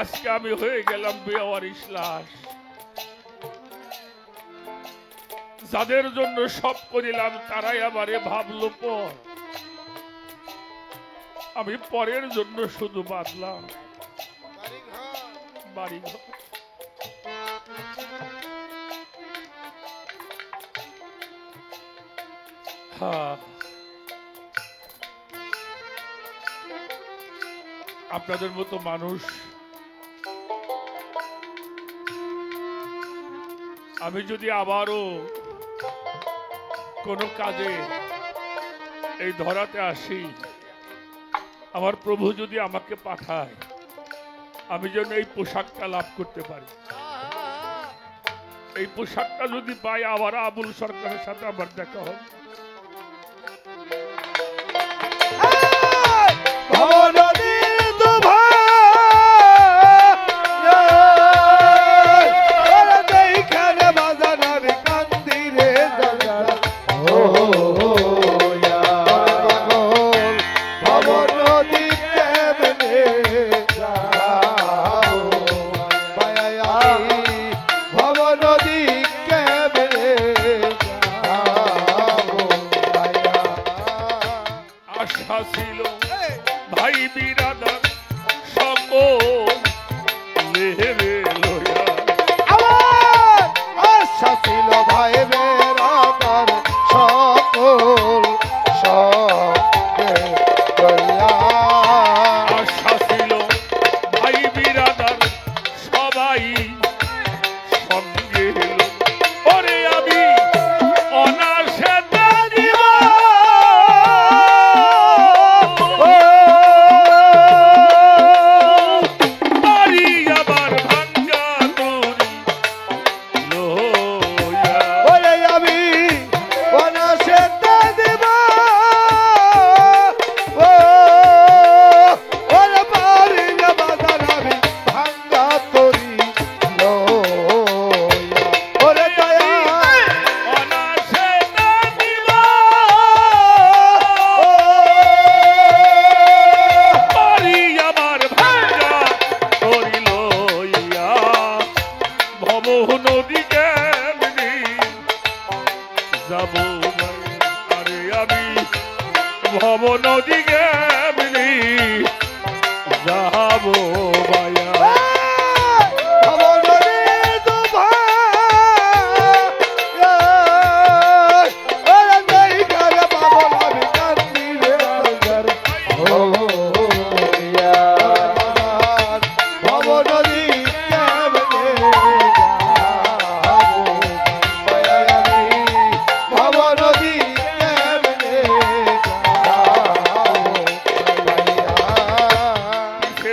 আজকে আমি হয়ে গেলাম বেওয়ারিশ লাশ। যাদের জন্য সব করিলাম তারাই আমারে ভাবলো পর, আমি পরের জন্য শুধু বাঁধলাম বাড়িঘর। আপনাদের মতো মানুষ আমি যদি আবারও কোনো কাজে এই ধরাতে আসি, আমার প্রভু যদি আমাকে পাঠায়, আমি যেন এই পোশাকটা লাভ করতে পারি। এই পোশাকটা যদি পাই, আবার আবুল সরকারের সাথে আমার দেখা হবে।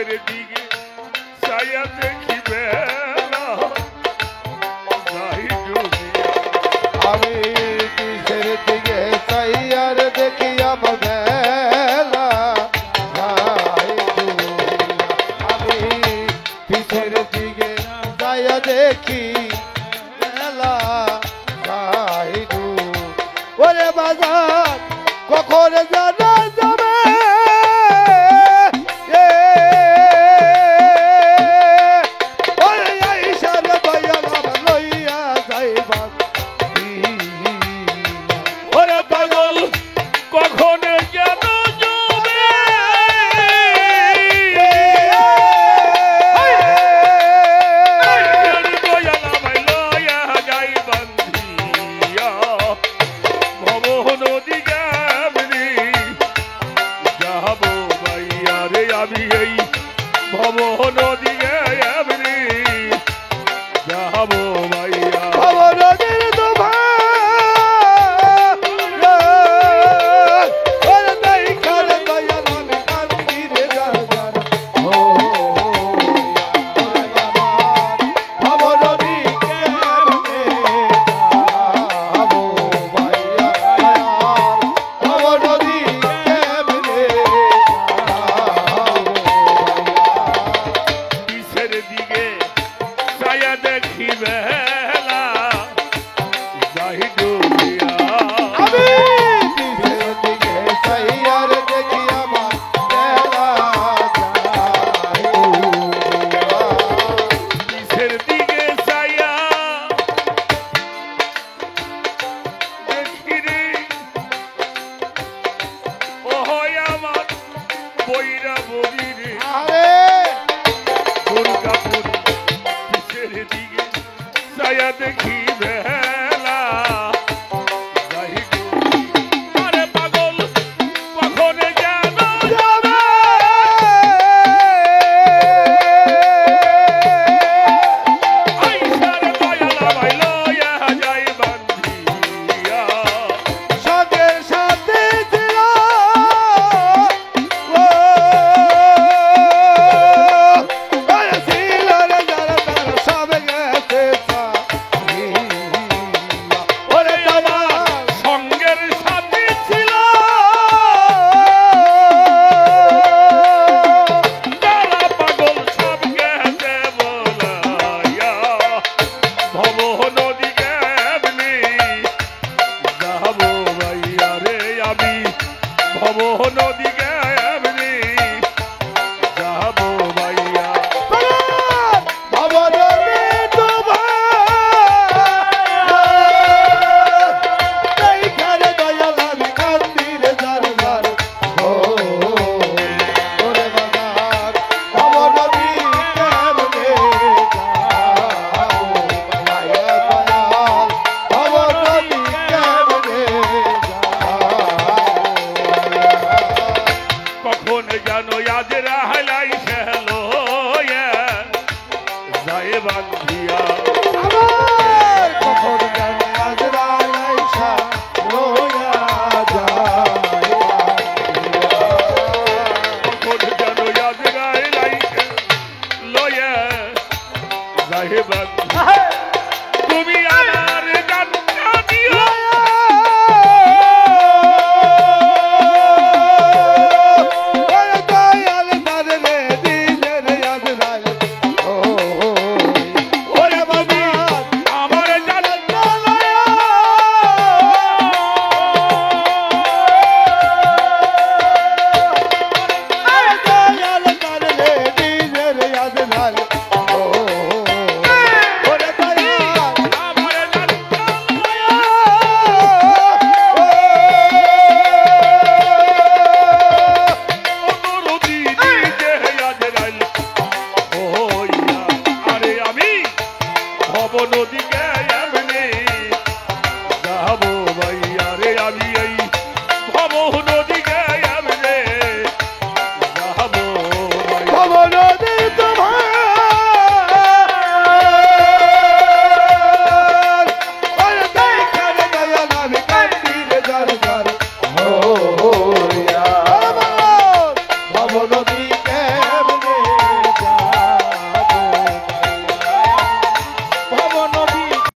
কিসের দিকে চাইয়া দেখিবে না যাই ডুবিয়া আমি কিসের দিকে চাইয়ার দেখি আমার বেলা যাই ডুবিয়া। আমি কিসের দিকে চাইয়া দেখি বেলা যাই ডুবিয়া। ওরে বাজার কখন জানা যাবে ওরে আইসার দয়াল আমার লইয়া যাইবা ওরে পাগল কখন যেন যাবে আইয়ার দয়াল আমায় লইয়া যাই বান্ধিয়া ভব নদী গাবরি যাবো ভাইয়া রে আমি এই ভব নদী গাবরি যাবো ভাইয়া খবরের দোভার ওরে নাই করে দয়াল আমি কান্দি রে জান ও ওরে বাবা খবর দিকে যাবো ভাইয়া খবর দিকে কিসের দিকে ছায়া দেখি বেলা যাই ডুবিয়া আমি কিসের দিকে চাইয়ার দেখি আমার বেলা যায় কিসের দিকে ছায়া দেখি রে ও হয় আমার বইরা বলি রে আরে দুর্গাপুর কিসের দিকে ছায়া দেখি বেলা যাই ডুবিয়া আরে পাগল কখন যেন যাবে আইসার দয়াল আমায় লইয়া যাই বান্ধিয়া সঙ্গে সাথে ছিল ও ছিল রে যারা তারা সব গেছে ওরে আমার সঙ্গের সাথী ছিল তারা পাগল সব গেছে বলাইয়া ভব নদী কেমনি যাবো ভাইয়া রে আমি ভব নদী কেমনি যাবো ভাইয়া ভবনরে তোমার এইখানে দয়াল আমি কান্দি রে জারবার ও ওরে বাজার ভবনরি কেমনে যাও ভাইয়া দয়াল ভবনরি কেমনে যাও কখন জানো আজ রাহলাই সেলো যায় বান্ধিয়া আমার কখন জানে আজরাইল আইসা রোয়া যায় কখন জানো আজ রাহলাই লয়ে যায় বান্ধিয়া